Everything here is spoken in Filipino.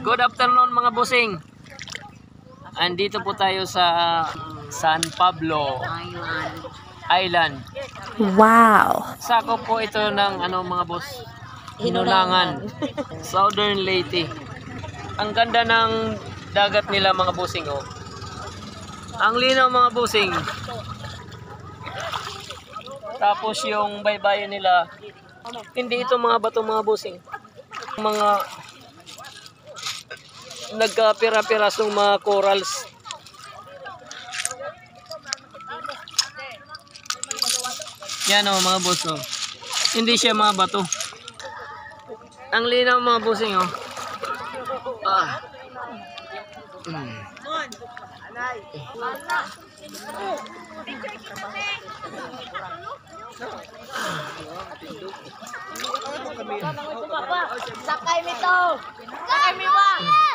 Good afternoon mga bossing. Andito po tayo sa San Pablo Island. Wow. Sakop po ito ng mga boss, Hinunangan, Southern Leyte. Ang ganda ng dagat nila mga bossing, oh. Ang linaw mga bossing. Tapos yung baybayin nila, hindi ito mga bato mga bossing. Mga nagkapira-pirasong mga corals. Yan o mga boss, oh. Hindi siya mga bato. Ang linaw mga bossing, oh. Sakay mi to. Sakay mi wa.